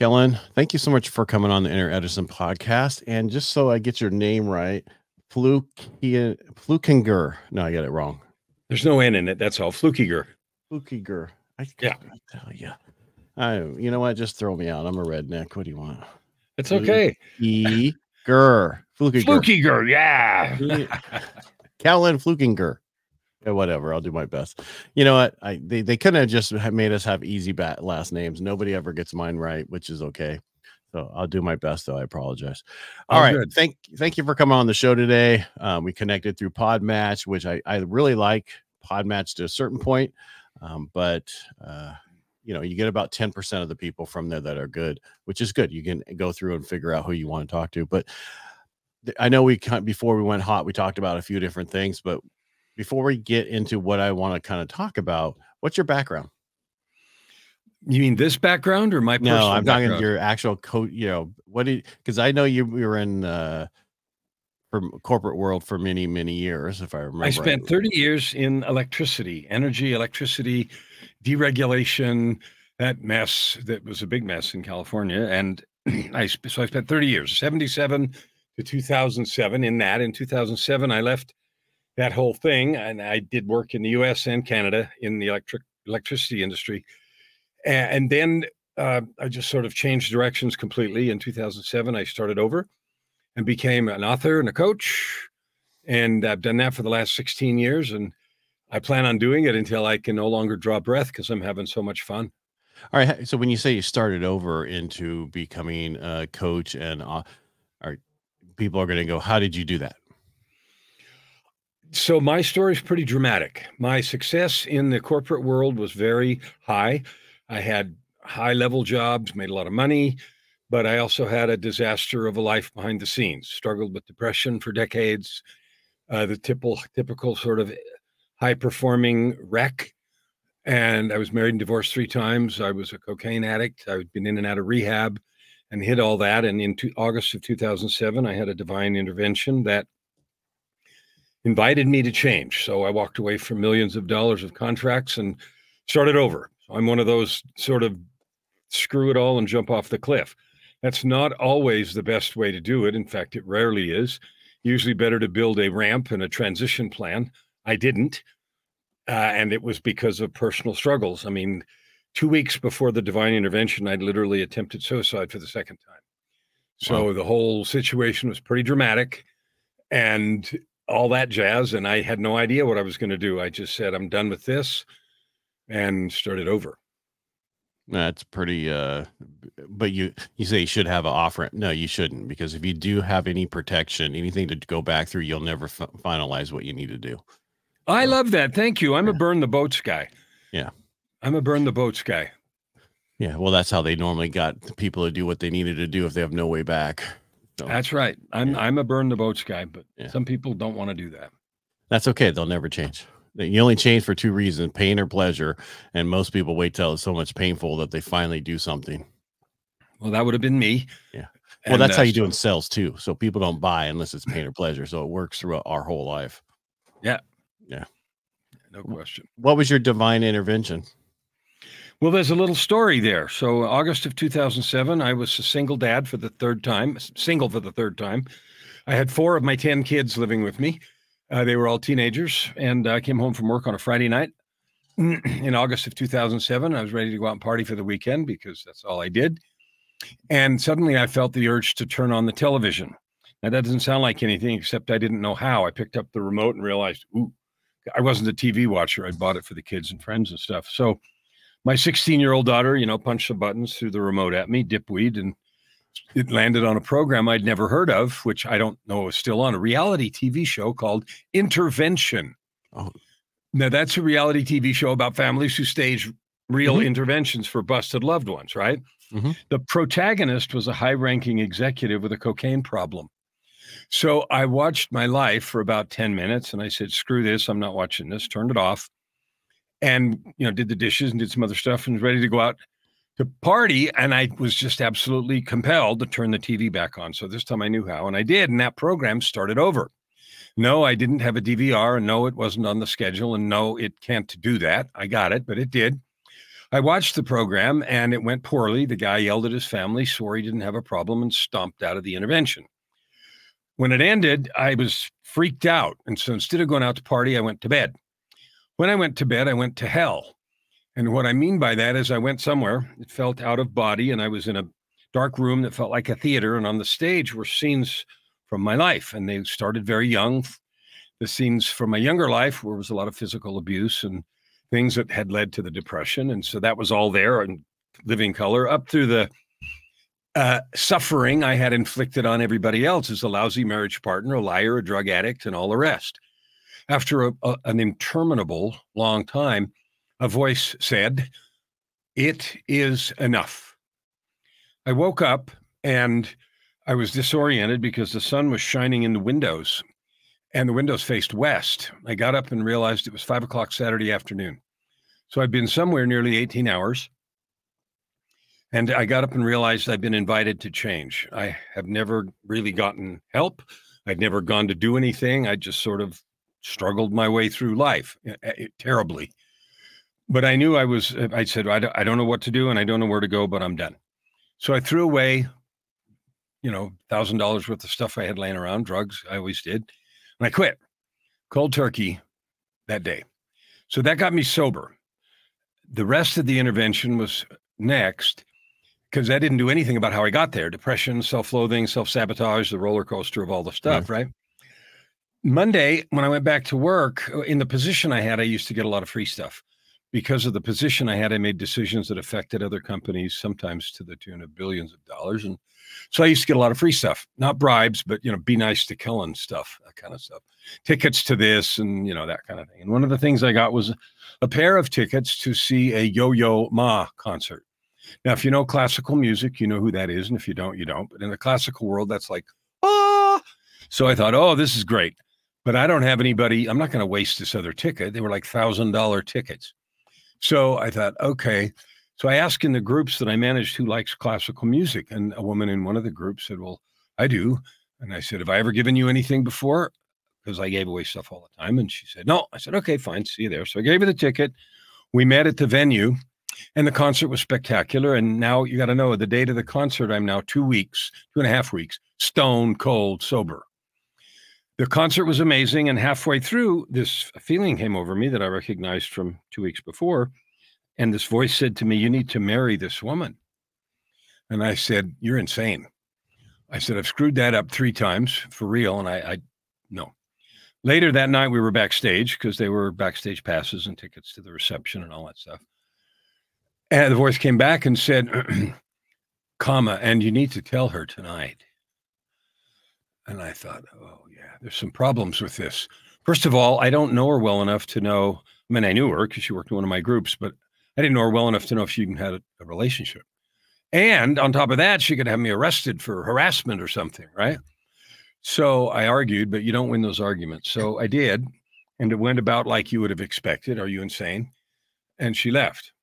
Kellan, thank you so much for coming on the Inner Edison podcast. And just so I get your name right, Flukinger. No, I got it wrong. There's no N in it. That's all. Flukiger. Flukiger. I Yeah. tell you. You know what? Just throw me out. I'm a redneck. What do you want? It's okay. Flukiger. Flukiger. Yeah. Kellan Flukinger. Yeah, whatever. I'll do my best. You know what? They couldn't have just made us have easy last names. Nobody ever gets mine right, which is okay. So I'll do my best, though. I apologize. All right. Good. Thank you for coming on the show today. We connected through Podmatch, which I really like Podmatch to a certain point. But you get about 10% of the people from there that are good, which is good. You can go through and figure out who you want to talk to. But I know before we went hot, we talked about a few different things, but before we get into what I want to kind of talk about, what's your background? You mean this background or my personal No, I'm background? talking your actual code. Because I know you were in for corporate world for many, many years, if I remember. I spent 30 years in electricity, deregulation, that mess that was a big mess in California. And I spent 30 years, 77 to 2007 in that. In 2007, I left that whole thing, and I did work in the US and Canada in the electricity industry. And then I just sort of changed directions completely. In 2007, I started over and became an author and a coach. And I've done that for the last 16 years. And I plan on doing it until I can no longer draw breath because I'm having so much fun. All right. So when you say you started over into becoming a coach, and people are going to go, how did you do that? So my story is pretty dramatic. My success in the corporate world was very high. I had high-level jobs, made a lot of money, but I also had a disaster of a life behind the scenes. Struggled with depression for decades, the typical sort of high-performing wreck. And I was married and divorced 3 times. I was a cocaine addict. I'd been in and out of rehab and hid all that. And in August of 2007, I had a divine intervention that invited me to change. So I walked away from millions of dollars of contracts and started over. I'm one of those sort of screw it all and jump off the cliff. That's not always the best way to do it. In fact, it rarely is. Usually better to build a ramp and a transition plan. I didn't. And it was because of personal struggles. I mean, 2 weeks before the divine intervention, I'd literally attempted suicide for the second time. So wow. The whole situation was pretty dramatic and all that jazz. And I had no idea what I was going to do. I just said, I'm done with this, and started over. That's pretty, but you say you should have an offer. No, you shouldn't, because if you do have any protection, anything to go back through, you'll never finalize what you need to do. I love that. Thank you. I'm a burn the boats guy. Yeah. I'm a burn the boats guy. Yeah. Well, that's how they normally got people to do what they needed to do if they have no way back. So, that's right. I'm a burn the boats guy, but some people don't want to do that. That's okay. They'll never change. You only change for 2 reasons, pain or pleasure. And most people wait till it's so much painful that they finally do something. Well, that would have been me. Yeah. Well, that's how you do in sales too. So people don't buy unless it's pain or pleasure. So it works throughout our whole life. Yeah. Yeah. No question. What was your divine intervention? Well, there's a little story there. So August of 2007, I was a single dad for the third time. I had 4 of my 10 kids living with me. They were all teenagers, and I came home from work on a Friday night in August of 2007. I was ready to go out and party for the weekend because that's all I did. And suddenly I felt the urge to turn on the television. Now, that doesn't sound like anything, except I didn't know how. I picked up the remote and realized, ooh, I wasn't a TV watcher. I bought it for the kids and friends and stuff. So my 16-year-old daughter, punched the buttons through the remote at me, dipweed, and it landed on a program I'd never heard of, which I don't know is still on, a reality TV show called Intervention. Oh. Now, that's a reality TV show about families who stage real interventions for busted loved ones, right? Mm-hmm. The protagonist was a high-ranking executive with a cocaine problem. So I watched my life for about 10 minutes, and I said, screw this, I'm not watching this, turned it off, and did the dishes and did some other stuff and was ready to go out to party, and I was just absolutely compelled to turn the TV back on. So this time I knew how, and I did, and that program started over. No, I didn't have a DVR, and no, it wasn't on the schedule, and no, it can't do that. I got it, but it did. I watched the program and it went poorly. The guy yelled at his family, swore he didn't have a problem, and stomped out of the intervention. When it ended, I was freaked out. And so instead of going out to party, I went to bed. When I went to bed, I went to hell. And what I mean by that is I went somewhere, it felt out of body, and I was in a dark room that felt like a theater. And on the stage were scenes from my life. And they started very young. The scenes from my younger life, where there was a lot of physical abuse and things that had led to the depression. And so that was all there in living color, up through the suffering I had inflicted on everybody else as a lousy marriage partner, a liar, a drug addict, and all the rest. After an interminable long time, a voice said, "It is enough." I woke up and I was disoriented because the sun was shining in the windows and the windows faced west. I got up and realized it was 5 o'clock Saturday afternoon. So I'd been somewhere nearly 18 hours. And I got up and realized I'd been invited to change. I have never really gotten help. I'd never gone to do anything. I just sort of struggled my way through life terribly. But I knew I said, I don't know what to do and I don't know where to go, but I'm done. So I threw away, $1,000 worth of stuff I had laying around, drugs, I always did. And I quit cold turkey that day. So that got me sober. The rest of the intervention was next, because I didn't do anything about how I got there. Depression, self-loathing, self-sabotage, the roller coaster of all the stuff, right? Monday, when I went back to work, in the position I had, I used to get a lot of free stuff. Because of the position I had, I made decisions that affected other companies, sometimes to the tune of billions of dollars. And so I used to get a lot of free stuff, not bribes, but, be nice to Kellan stuff, that kind of stuff. Tickets to this and, that kind of thing. And one of the things I got was a pair of tickets to see a Yo-Yo Ma concert. Now, if you know classical music, you know who that is. And if you don't, you don't. But in the classical world, that's like, ah. So I thought, oh, this is great. But I don't have anybody. I'm not going to waste this other ticket. They were like $1,000 tickets. So I thought, okay. So I asked in the groups that I managed who likes classical music. And a woman in one of the groups said, well, I do. And I said, have I ever given you anything before? Because I gave away stuff all the time. And she said, no. I said, okay, fine. See you there. So I gave her the ticket. We met at the venue. And the concert was spectacular. And now you got to know the date of the concert, I'm now 2.5 weeks, stone cold sober. The concert was amazing. And halfway through, this feeling came over me that I recognized from 2 weeks before. And this voice said to me, you need to marry this woman. And I said, you're insane. I said, I've screwed that up 3 times for real. And I no. Later that night, we were backstage because they were backstage passes and tickets to the reception and all that stuff. And the voice came back and said, and you need to tell her tonight. And I thought, oh, yeah, there's some problems with this. First of all, I don't know her well enough to know. I mean, I knew her because she worked in one of my groups, but I didn't know her well enough to know if she even had a relationship. And on top of that, she could have me arrested for harassment or something, right? So I argued, but you don't win those arguments. So I did. And it went about like you would have expected. Are you insane? And she left.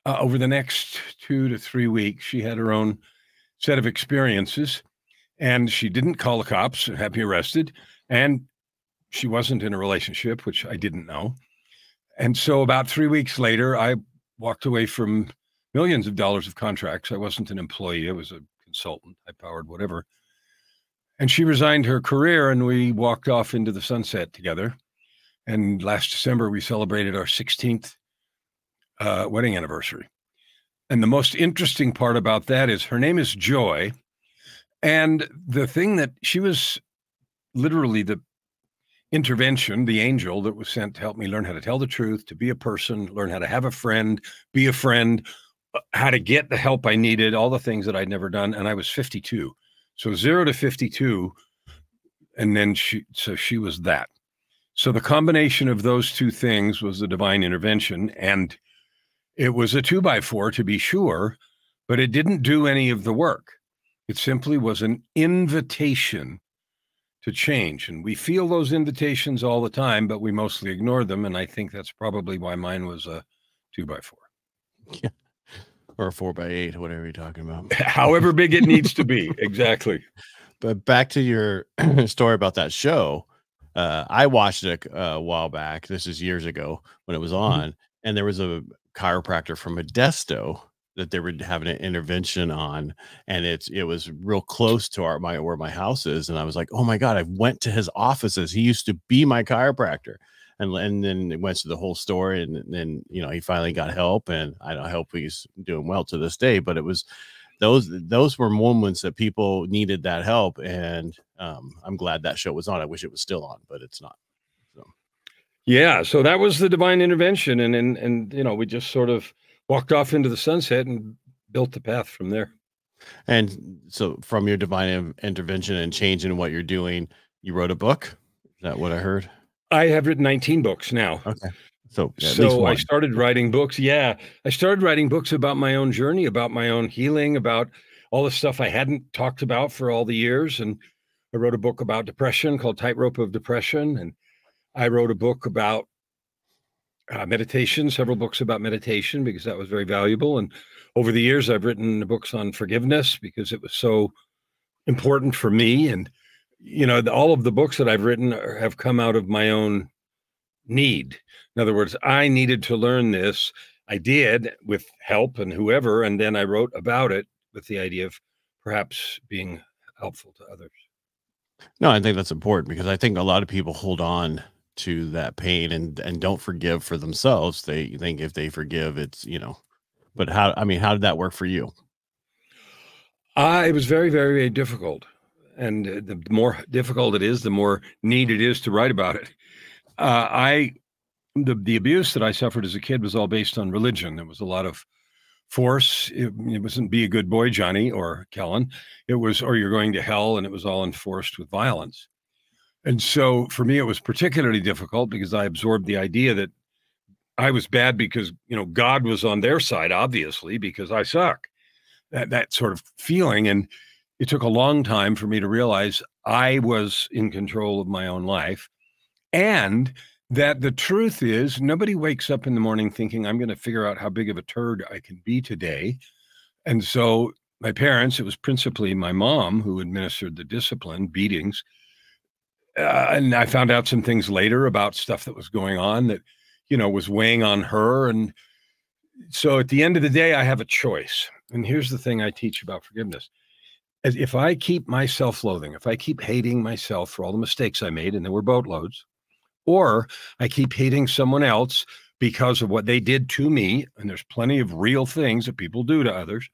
Over the next 2 to 3 weeks, she had her own set of experiences, and she didn't call the cops and have me arrested, and she wasn't in a relationship, which I didn't know. And so about 3 weeks later, I walked away from millions of dollars of contracts. I wasn't an employee. I was a consultant, high-powered, whatever. And she resigned her career, and we walked off into the sunset together. And last December, we celebrated our 16th wedding anniversary. And the most interesting part about that is her name is Joy. And the thing that she was literally the intervention, the angel that was sent to help me learn how to tell the truth, to be a person, learn how to have a friend, be a friend, how to get the help I needed, all the things that I'd never done. And I was 52. So 0 to 52. And then she was that. So the combination of those two things was the divine intervention. And it was a 2x4 to be sure, but it didn't do any of the work. It simply was an invitation to change. And we feel those invitations all the time, but we mostly ignore them. And I think that's probably why mine was a 2x4. Yeah. Or a 4x8, whatever you're talking about. However big it needs to be. Exactly. But back to your story about that show. I watched it a while back. This is years ago when it was on. And there was a chiropractor from Modesto that they were having an intervention on, and it was real close to where my house is, and I was like, oh my God, I went to his offices. He used to be my chiropractor, and then it went to the whole story, and then he finally got help, and I hope he's doing well to this day. But it was those were moments that people needed that help, and I'm glad that show was on. I wish it was still on, but it's not. So yeah, so that was the divine intervention, and we just sort of walked off into the sunset and built the path from there. And so from your divine intervention and changing what you're doing, you wrote a book. Is that what I heard? I have written 19 books now. Okay. So I started writing books. Yeah. I started writing books about my own journey, about my own healing, about all the stuff I hadn't talked about for all the years. And I wrote a book about depression called Tightrope of Depression. And I wrote a book about meditation, several books about meditation, because that was very valuable. And over the years, I've written books on forgiveness because it was so important for me. And, all of the books that I've written have come out of my own need. In other words, I needed to learn this. I did with help and whoever, and then I wrote about it with the idea of perhaps being helpful to others. No, I think that's important, because I think a lot of people hold on to that pain and don't forgive for themselves. They think if they forgive, it's, but how did that work for you? It was very, very, very difficult. And the more difficult it is, the more need it is to write about it. The abuse that I suffered as a kid was all based on religion. There was a lot of force. It wasn't be a good boy, Johnny or Kellan. It was, or you're going to hell, and it was all enforced with violence. And so for me, it was particularly difficult because I absorbed the idea that I was bad because, God was on their side, obviously, because I suck. That sort of feeling. And it took a long time for me to realize I was in control of my own life, and that the truth is nobody wakes up in the morning thinking, I'm going to figure out how big of a turd I can be today. And so my parents, it was principally my mom who administered the discipline, beatings. And I found out some things later about stuff that was going on that, was weighing on her. And so at the end of the day, I have a choice. And here's the thing I teach about forgiveness. If I keep my self-loathing, if I keep hating myself for all the mistakes I made, and there were boatloads, or I keep hating someone else because of what they did to me, and there's plenty of real things that people do to others,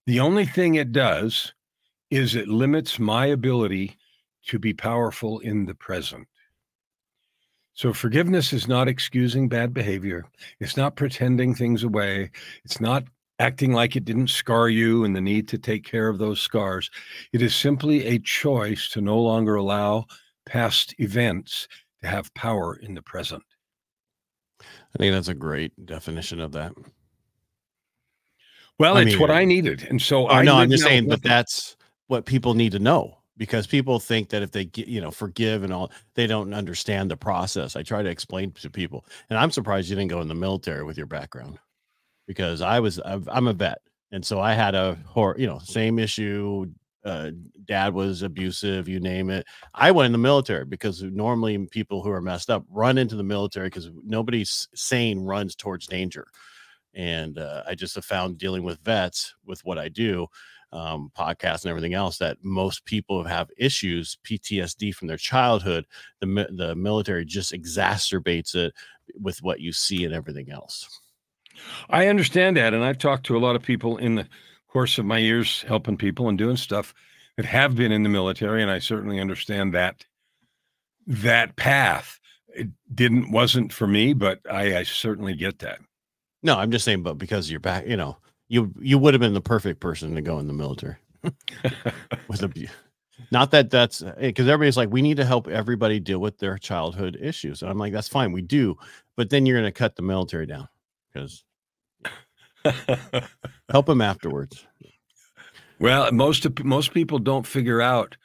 the only thing it does is it limits my ability to be powerful in the present. So forgiveness is not excusing bad behavior. It's not pretending things away. It's not acting like it didn't scar you and the need to take care of those scars. It is simply a choice to no longer allow past events to have power in the present. I think that's a great definition of that. Well, it's what I needed. And so I'm just saying that that's what people need to know, because people think that if they get, forgive and all, they don't understand the process. I try to explain to people, and I'm surprised you didn't go in the military with your background, because I'm a vet. And so I had same issue. Dad was abusive, you name it. I went in the military because normally people who are messed up run into the military because nobody's sane runs towards danger. And I just have found, dealing with vets with what I do, podcasts and everything else, that most people have issues, PTSD from their childhood. The military just exacerbates it with what you see and everything else. I understand that. And I've talked to a lot of people in the course of my years helping people and doing stuff that have been in the military. And I certainly understand that path. It wasn't for me, but I certainly get that. No, I'm just saying, but because you're back, you would have been the perfect person to go in the military. Not that's because everybody's like, we need to help everybody deal with their childhood issues. And I'm like, that's fine, we do, but then you're going to cut the military down, because help them afterwards. Well, most people don't figure out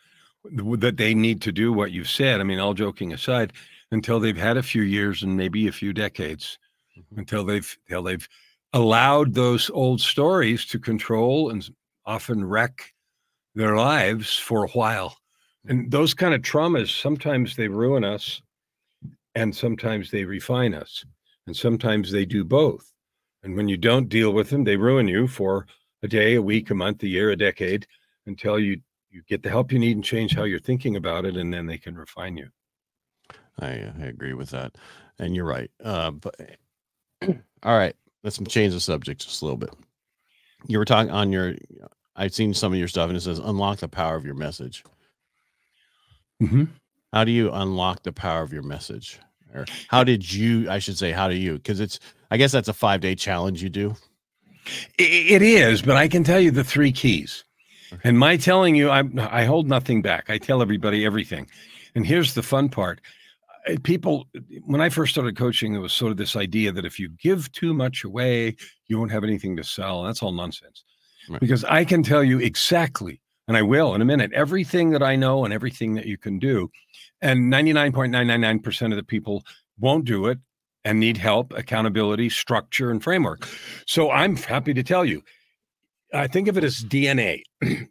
that they need to do what you've said. I mean, all joking aside, until they've had a few years and maybe a few decades, until they've allowed those old stories to control and often wreck their lives for a while. And those kind of traumas, sometimes they ruin us, and sometimes they refine us, and sometimes they do both. And when you don't deal with them, they ruin you for a day, a week, a month, a year, a decade, until you get the help you need and change how you're thinking about it, and then they can refine you. I agree with that. And you're right. But all right, let's change the subject just a little bit. You were talking on your, I've seen some of your stuff and it says, unlock the power of your message. Mm-hmm. How do you unlock the power of your message? Or how did you, I should say, how do you, because I guess that's a 5-day challenge you do. It is, but I can tell you the 3 keys. And my telling you, I hold nothing back. I tell everybody everything. And here's the fun part. People, when I first started coaching, it was sort of this idea that if you give too much away, you won't have anything to sell. And that's all nonsense. Right. Because I can tell you exactly, and I will in a minute, everything that I know and everything that you can do. And 99.999% of the people won't do it and need help, accountability, structure, and framework. So I'm happy to tell you, I think of it as DNA,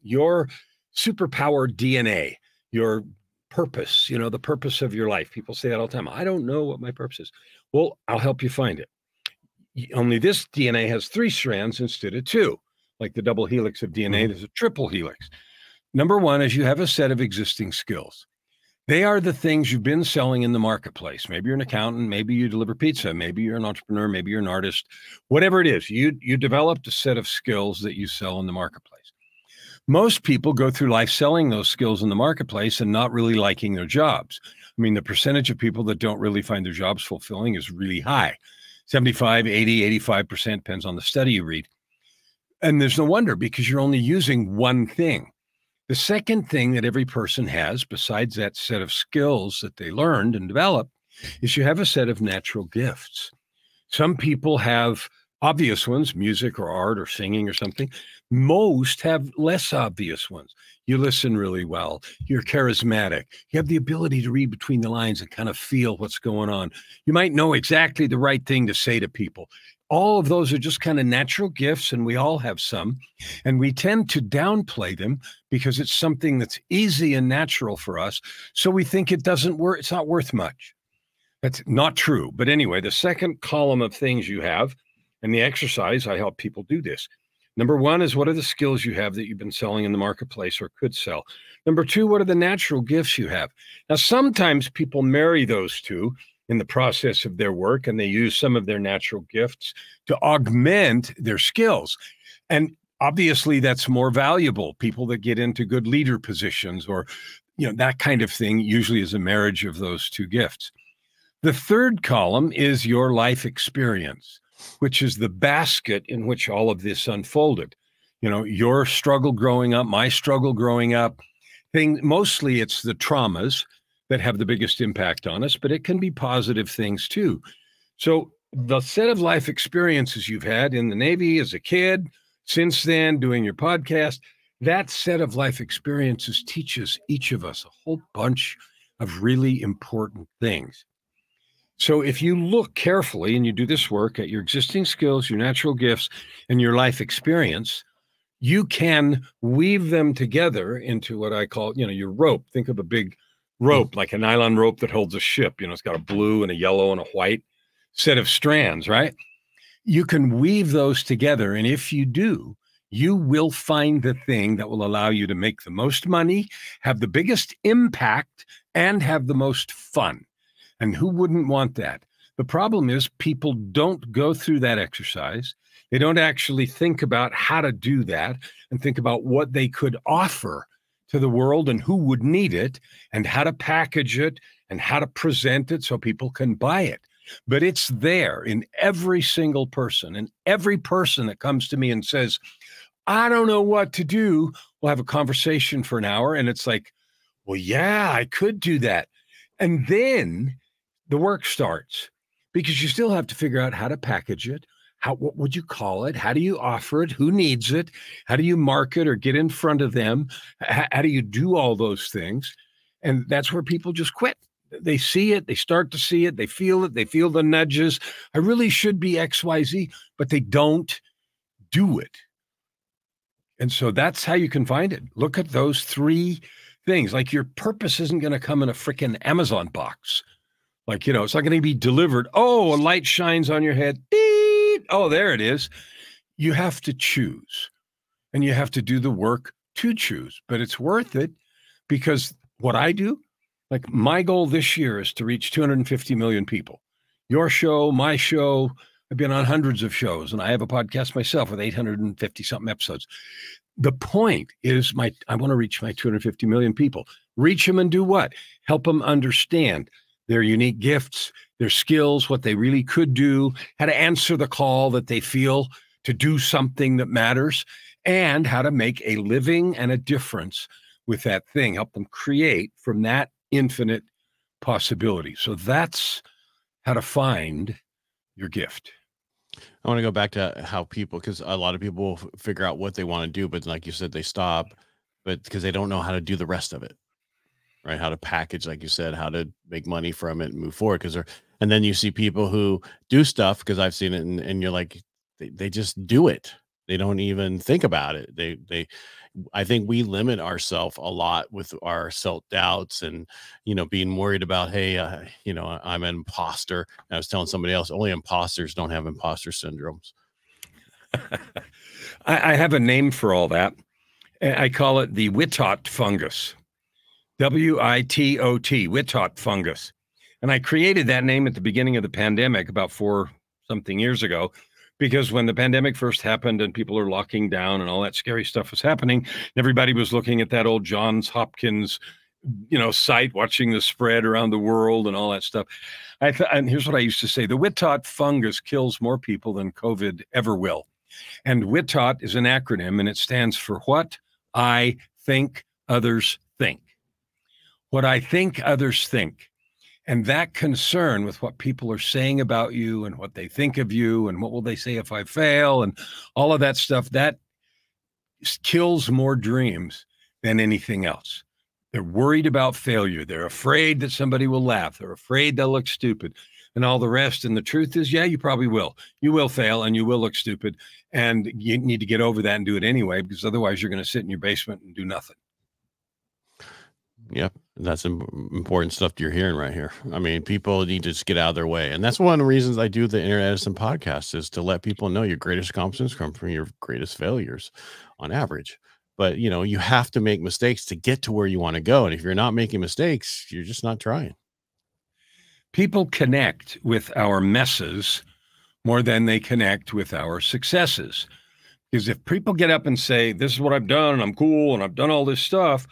your superpower DNA, your purpose, the purpose of your life. People say that all the time. I don't know what my purpose is. Well, I'll help you find it. Only this DNA has 3 strands instead of 2. Like the double helix of DNA, there's a triple helix. Number 1 is you have a set of existing skills. They are the things you've been selling in the marketplace. Maybe you're an accountant, maybe you deliver pizza, maybe you're an entrepreneur, maybe you're an artist, whatever it is, you developed a set of skills that you sell in the marketplace. Most people go through life selling those skills in the marketplace and not really liking their jobs. I mean, the percentage of people that don't really find their jobs fulfilling is really high. 75, 80, 85%, depends on the study you read. And there's no wonder, because you're only using one thing. The second thing that every person has, besides that set of skills that they learned and developed, is you have a set of natural gifts. Some people have obvious ones, music or art or singing or something. Most have less obvious ones. You listen really well. You're charismatic. You have the ability to read between the lines and kind of feel what's going on. You might know exactly the right thing to say to people. All of those are just kind of natural gifts, and we all have some. And we tend to downplay them because it's something that's easy and natural for us. So we think it doesn't work. It's not worth much. That's not true. But anyway, the second column of things you have, and the exercise, I help people do this. Number 1 is, what are the skills you have that you've been selling in the marketplace or could sell? Number 2, what are the natural gifts you have? Now, sometimes people marry those two in the process of their work, and they use some of their natural gifts to augment their skills. And obviously that's more valuable. People that get into good leader positions or, that kind of thing usually is a marriage of those 2 gifts. The third column is your life experience, which is the basket in which all of this unfolded. Your struggle growing up, my struggle growing up, mostly it's the traumas that have the biggest impact on us, but it can be positive things too. So the set of life experiences you've had in the Navy as a kid, since then doing your podcast, that set of life experiences teaches each of us a whole bunch of really important things. So if you look carefully and you do this work at your existing skills, your natural gifts, and your life experience, you can weave them together into what I call, your rope. Think of a big rope, like a nylon rope that holds a ship. It's got a blue and a yellow and a white set of strands, right? You can weave those together. And if you do, you will find the thing that will allow you to make the most money, have the biggest impact, and have the most fun. And who wouldn't want that? The problem is people don't go through that exercise. They don't actually think about how to do that and think about what they could offer to the world and who would need it and how to package it and how to present it so people can buy it. But it's there in every single person. And every person that comes to me and says, I don't know what to do, we'll have a conversation for an hour. And it's like, well, yeah, I could do that. And then the work starts, because you still have to figure out how to package it. What would you call it? How do you offer it? Who needs it? How do you market or get in front of them? How do you do all those things? And that's where people just quit. They see it. They start to see it. They feel it. They feel the nudges. I really should be XYZ, but they don't do it. And so that's how you can find it. Look at those 3 things. Like, your purpose isn't going to come in a freaking Amazon box. Like, it's not going to be delivered. Oh, a light shines on your head. Beep. Oh, there it is. You have to choose, and you have to do the work to choose, but it's worth it because what I do, like my goal this year is to reach 250 million people. Your show, my show, I've been on hundreds of shows, and I have a podcast myself with 850 something episodes. The point is I want to reach my 250 million people. Reach them and do what? Help them understand their unique gifts, their skills, what they really could do, how to answer the call that they feel to do something that matters, and how to make a living and a difference with that thing. Help them create from that infinite possibility. So that's how to find your gift. I want to go back to how people, because a lot of people figure out what they want to do, but like you said, they stop, but because they don't know how to do the rest of it, right? How to package, like you said, how to make money from it and move forward. And then you see people who do stuff, because I've seen it, and you're like, they just do it. They don't even think about it. I think we limit ourselves a lot with our self-doubts and, being worried about, hey, I'm an imposter. And I was telling somebody else, only imposters don't have imposter syndromes. I have a name for all that. I call it the Witot fungus. WITOT, Witot fungus. And I created that name at the beginning of the pandemic about 4 something years ago, because when the pandemic first happened and people are locking down and all that scary stuff was happening, everybody was looking at that old Johns Hopkins, site, watching the spread around the world and all that stuff. And here's what I used to say: the Witot fungus kills more people than COVID ever will. And Witot is an acronym, and it stands for what I think others think. What I think others think. And that concern with what people are saying about you and what they think of you and what will they say if I fail and all of that stuff, that kills more dreams than anything else. They're worried about failure. They're afraid that somebody will laugh. They're afraid they'll look stupid and all the rest. And the truth is, yeah, you probably will. You will fail and you will look stupid. And you need to get over that and do it anyway, because otherwise you're going to sit in your basement and do nothing. Yep. That's important stuff you're hearing right here. I mean, people need to just get out of their way. And that's one of the reasons I do the Inner Edison podcast, is to let people know your greatest accomplishments come from your greatest failures on average. But, you have to make mistakes to get to where you want to go. And if you're not making mistakes, you're just not trying. People connect with our messes more than they connect with our successes. Because if people get up and say, this is what I've done, and I'm cool, and I've done all this stuff,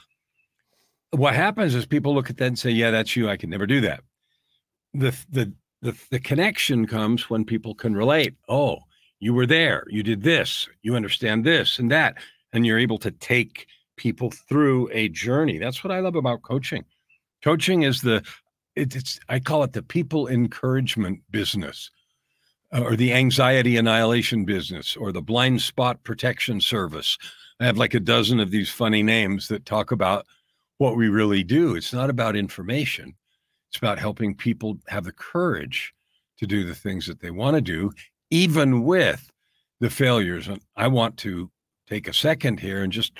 what happens is people look at that and say, yeah, that's you. I can never do that. The connection comes when people can relate. Oh, you were there. You did this. You understand this and that. And you're able to take people through a journey. That's what I love about coaching. Coaching is I call it the people encouragement business, or the anxiety annihilation business, or the blind spot protection service. I have like a dozen of these funny names that talk about what we really do. It's not about information. It's about helping people have the courage to do the things that they want to do, even with the failures. And I want to take a second here and just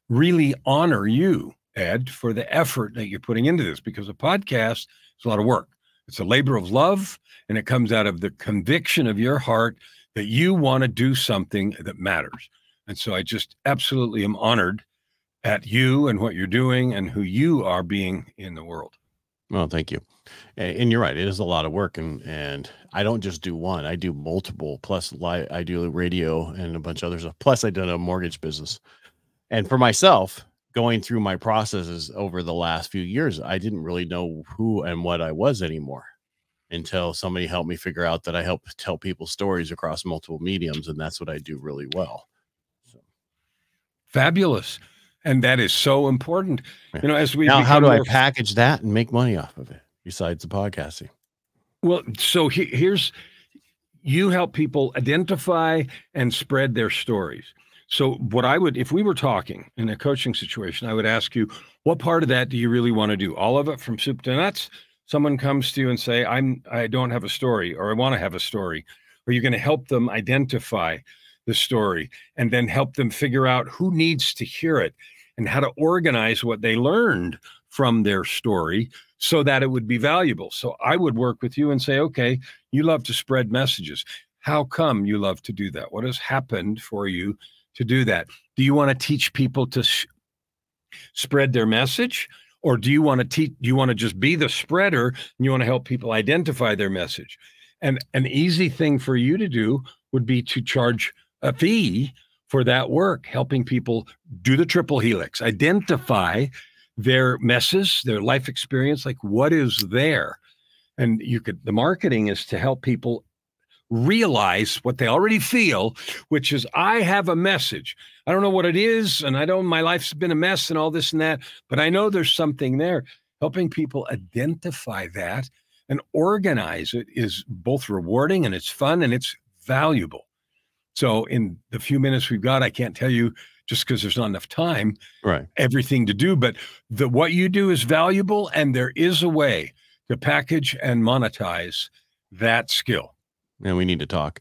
really honor you, Ed, for the effort that you're putting into this, because a podcast is a lot of work. It's a labor of love, and it comes out of the conviction of your heart that you want to do something that matters. And so I just absolutely am honored at you and what you're doing and who you are being in the world. Well, thank you. And you're right. It is a lot of work. And I don't just do one, I do multiple, plus I do radio and a bunch of other stuff. Plus I done a mortgage business. And for myself, going through my processes over the last few years, I didn't really know who and what I was anymore until somebody helped me figure out that I help tell people stories across multiple mediums. And that's what I do really well. So. Fabulous. And that is so important. As we now, how do I package that and make money off of it besides the podcasting? Well, so you help people identify and spread their stories. So what I would, if we were talking in a coaching situation, I would ask you, what part of that do you really want to do? All of it from soup to nuts? Someone comes to you and say, I don't have a story, or I want to have a story. Or you're going to help them identify the story and then help them figure out who needs to hear it and how to organize what they learned from their story so that it would be valuable. So I would work with you and say, okay, you love to spread messages. How come you love to do that? What has happened for you to do that? Do you want to teach people to spread their message? Or do you want to teach, do you want to just be the spreader and you want to help people identify their message? And an easy thing for you to do would be to charge a fee for that work, helping people do the triple helix, identify their message, their life experience, like what is there. And you could, the marketing is to help people realize what they already feel, which is, I have a message. I don't know what it is, and I know my life's been a mess and all this and that, but I know there's something there. Helping people identify that and organize it is both rewarding and it's fun and it's valuable. So in the few minutes we've got, I can't tell you, just because there's not enough time, Right. everything to do, but what you do is valuable, and there is a way to package and monetize that skill. And we need to talk,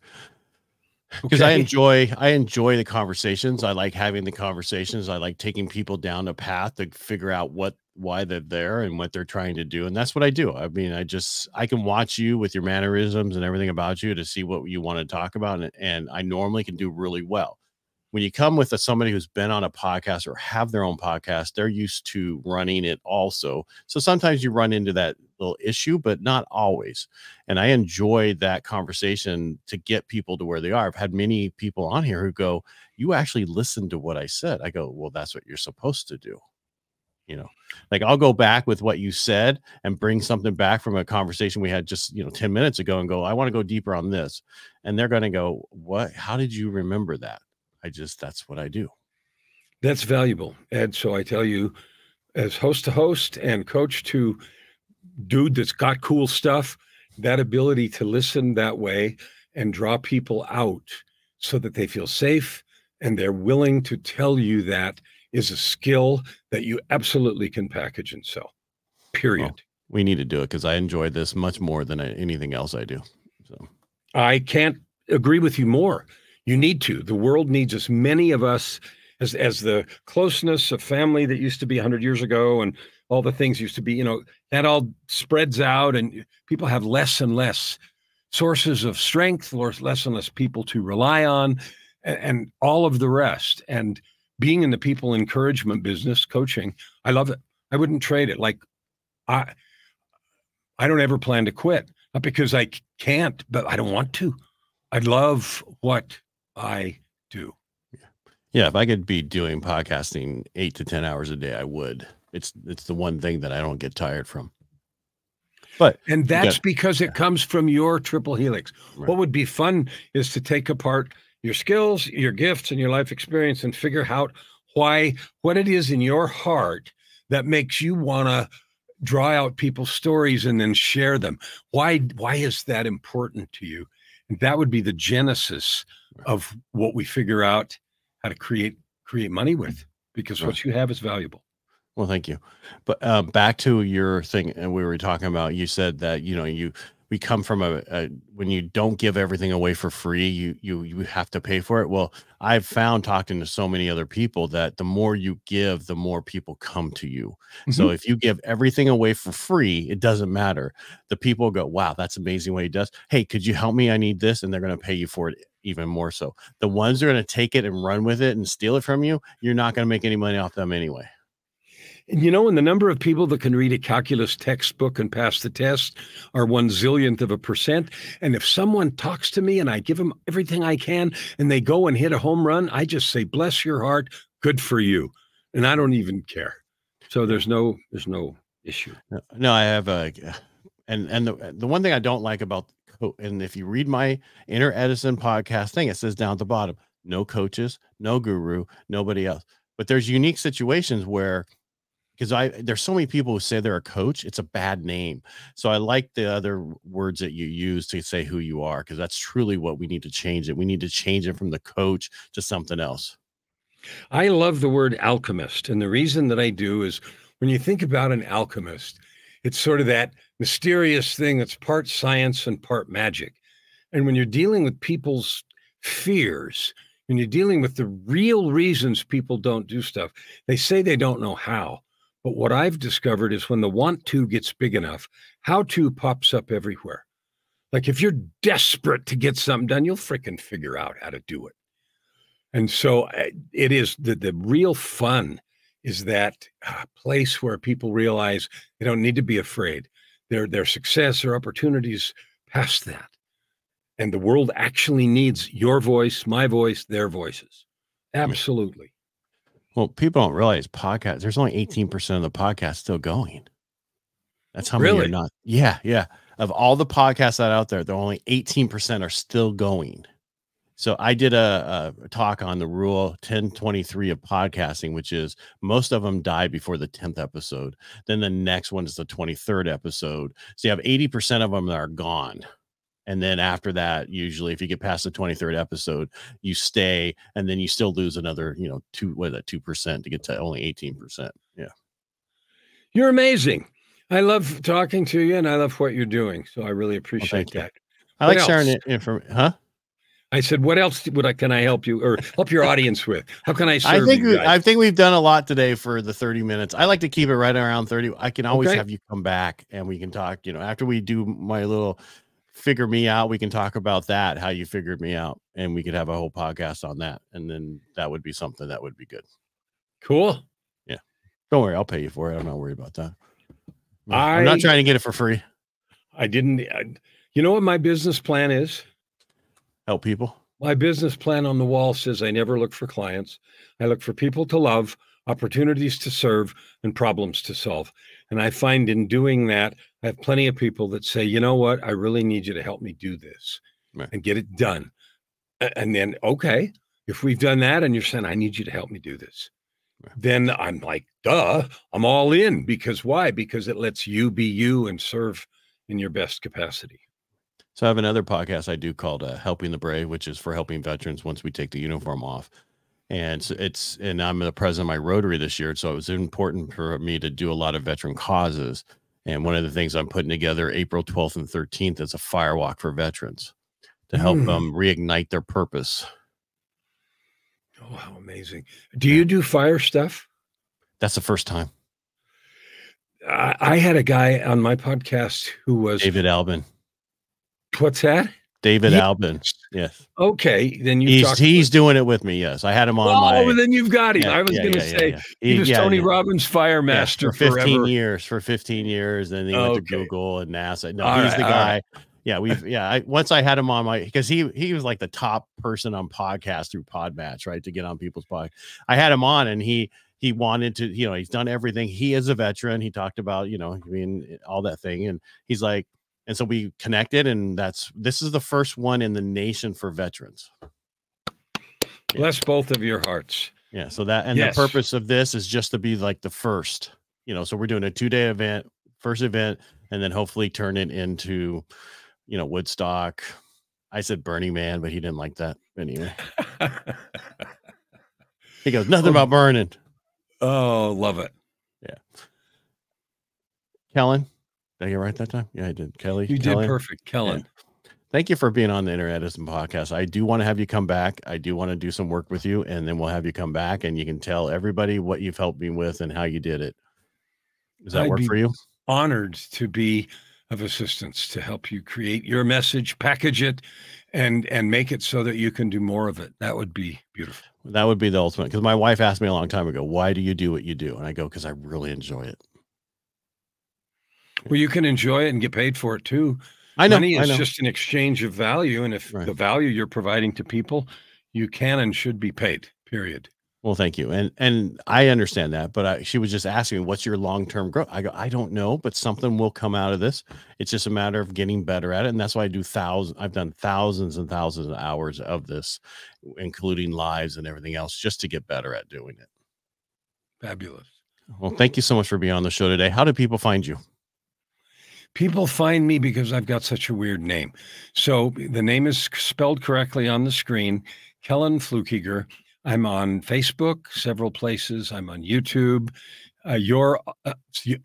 because I enjoy the conversations. I like having the conversations. I like taking people down a path to figure out why they're there and what they're trying to do. And that's what I do. I mean, I can watch you with your mannerisms and everything about you to see what you want to talk about. And I normally can do really well. When you come with somebody who's been on a podcast or have their own podcast, they're used to running it also. So sometimes you run into that little issue, but not always. And I enjoy that conversation to get people to where they are. I've had many people on here who go, you actually listened to what I said. I go, well, that's what you're supposed to do. You know, like I'll go back with what you said and bring something back from a conversation we had just, 10 minutes ago and go, I want to go deeper on this. And they're going to go, what, how did you remember that? That's what I do. That's valuable. And so I tell you, as host to host and coach to dude that's got cool stuff, that ability to listen that way and draw people out so that they feel safe and they're willing to tell you that is a skill that you absolutely can package and sell, period. Well, we need to do it because I enjoy this much more than anything else I do. So I can't agree with you more. You need to. The world needs as many of us as the closeness of family that used to be 100 years ago and all the things used to be, that all spreads out and people have less and less sources of strength, less and less people to rely on, and all of the rest. And being in the people encouragement business, coaching, I love it. I wouldn't trade it. Like I don't ever plan to quit, not because I can't, but I don't want to. I love what I do. Yeah. If I could be doing podcasting 8 to 10 hours a day, I would. It's the one thing that I don't get tired from. And that's because it comes from your triple helix. Right. What would be fun is to take apart your skills, your gifts, and your life experience and figure out what it is in your heart that makes you want to draw out people's stories and then share them. Why is that important to you? And that would be the genesis of what we figure out how to create money with, because what you have is valuable. Well, thank you. But back to your thing, and we were talking about, you said that, we come from when you don't give everything away for free, you have to pay for it. Well, I've found, talking to so many other people, that the more you give, the more people come to you. Mm-hmm. So if you give everything away for free, it doesn't matter. The people go, wow, that's amazing what he does. Hey, could you help me? I need this. And they're going to pay you for it even more so. The ones that are going to take it and run with it and steal it from you, you're not going to make any money off them anyway. And and the number of people that can read a calculus textbook and pass the test are 1/1000%. And if someone talks to me and I give them everything I can and they go and hit a home run, I just say, bless your heart, good for you. And I don't even care. So there's no issue. No, I have and the one thing I don't like about, and if you read my Inner Edison podcast thing, it says down at the bottom, no coaches, no guru, nobody else. But there's unique situations where, because there's so many people who say they're a coach, it's a bad name. So I like the other words that you use to say who you are, because that's truly what we need to change it. We need to change it from the coach to something else. I love the word alchemist. And the reason that I do is when you think about an alchemist, it's sort of that mysterious thing that's part science and part magic. And when you're dealing with people's fears, when you're dealing with the real reasons people don't do stuff, they say they don't know how. But what I've discovered is when the want to gets big enough, how to pops up everywhere. Like if you're desperate to get something done, you'll freaking figure out how to do it. And so it is the real fun is that place where people realize they don't need to be afraid. Their success or opportunities past that. And the world actually needs your voice, my voice, their voices. Absolutely. Well, people don't realize podcasts, there's only 18% of the podcast still going. That's how many Really? are not. Yeah. Yeah. Of all the podcasts that are out there, only 18% are still going. So I did a talk on the rule 1023 of podcasting, which is most of them die before the 10th episode. Then the next one is the 23rd episode. So you have 80% of them that are gone. And then after that, usually if you get past the 23rd episode, you stay, and then you still lose another, 2% to get to only 18%. Yeah. You're amazing. I love talking to you and I love what you're doing. So I really appreciate that. I like sharing it information. Huh? I said, what else can I help you or help your audience with? How can I serve you guys? I think we've done a lot today for the 30 minutes. I like to keep it right around 30. I can always have you come back and we can talk, after we do my little figure me out, we can talk about that, how you figured me out, and we could have a whole podcast on that. And then that would be something that would be good. Cool. Yeah. Don't worry. I'll pay you for it. I'm not worried about that. I'm not trying to get it for free. You know what my business plan is? Help people. My business plan on the wall says I never look for clients. I look for people to love, opportunities to serve, and problems to solve. And I find in doing that, I have plenty of people that say, you know what, I really need you to help me do this and get it done. And then, okay, if we've done that and you're saying, I need you to help me do this, then I'm like, duh, I'm all in. Because why? Because it lets you be you and serve in your best capacity. So I have another podcast I do called Helping the Brave, which is for helping veterans once we take the uniform off. And so and I'm the president of my Rotary this year. So it was important for me to do a lot of veteran causes. And one of the things I'm putting together April 12th and 13th is a Firewalk for veterans to help them reignite their purpose. Oh, how amazing. Do you do fire stuff? That's the first time. I had a guy on my podcast who was David Albin. What's that? David Albin. Yes. Okay. Then he's doing it with me. Yes. I had him on well, then you've got him. Yeah, I was going to say he was Tony Robbins' fire master for 15 years. For 15 years. Then he went to Google and NASA. No, he's the guy. Right. Yeah. Once I had him on because he was like the top person on podcast through Podmatch, right? To get on people's podcast. I had him on and he wanted to, he's done everything. He is a veteran. He talked about, all that thing. And he's like, and so we connected, and this is the first one in the nation for veterans. Bless both of your hearts. Yeah. So the purpose of this is just to be like the first, so we're doing a 2-day event, first event, and then hopefully turn it into, Woodstock. I said Burning Man, but he didn't like that anyway. He goes, nothing about burning. Oh, love it. Yeah. Kellan. Did I get it right that time? Yeah, I did. Kelly. You did perfect. Kellan. Yeah. Thank you for being on the Inner Edison podcast. I do want to have you come back. I do want to do some work with you, and then we'll have you come back and you can tell everybody what you've helped me with and how you did it. Does that work for you? Honored to be of assistance to help you create your message, package it, and make it so that you can do more of it. That would be beautiful. That would be the ultimate. Because my wife asked me a long time ago, why do you do what you do? And I go, because I really enjoy it. Well, you can enjoy it and get paid for it too. I know. Money is just an exchange of value. And if the value you're providing to people, you can and should be paid, period. Well, thank you. And I understand that, but she was just asking me, what's your long-term growth? I go, I don't know, but something will come out of this. It's just a matter of getting better at it. And that's why I've done thousands and thousands of hours of this, including lives and everything else, just to get better at doing it. Fabulous. Well, thank you so much for being on the show today. How do people find you? People find me because I've got such a weird name. So the name is spelled correctly on the screen, Kellan Fluckiger. I'm on Facebook, several places. I'm on YouTube. Your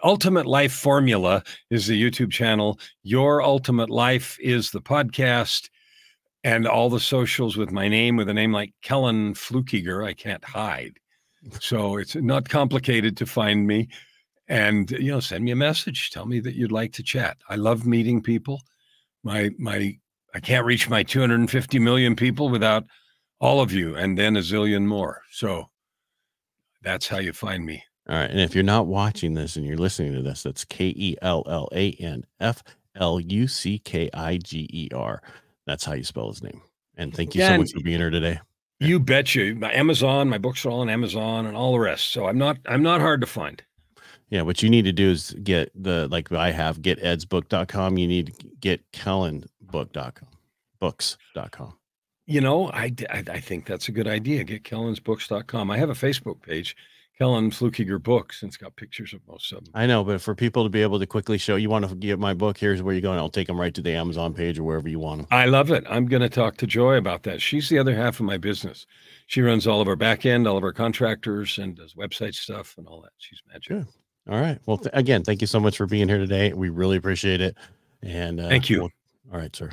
Ultimate Life Formula is the YouTube channel. Your Ultimate Life is the podcast, and all the socials with my name, with a name like Kellan Fluckiger, I can't hide. So it's not complicated to find me. And, send me a message. Tell me that you'd like to chat. I love meeting people. I can't reach my 250 million people without all of you, and then a zillion more. So that's how you find me. All right. And if you're not watching this and you're listening to this, that's KellanFluckiger. That's how you spell his name. And thank you so much for being here today. You betcha. Amazon, my books are all on Amazon and all the rest. So I'm not hard to find. Yeah, what you need to do is get like I have, getedsbook.com. You need to get kellanbook.com, You know, I think that's a good idea. Get kellansbooks.com. I have a Facebook page, Kellan Fluckiger Books, and it's got pictures of most of them. I know, but for people to be able to quickly show, you want to get my book, here's where you're going. I'll take them right to the Amazon page or wherever you want them. I love it. I'm going to talk to Joy about that. She's the other half of my business. She runs all of our back end, all of our contractors, and does website stuff and all that. She's magic. Good. All right. Well, again, thank you so much for being here today. We really appreciate it. And thank you. All right, sir.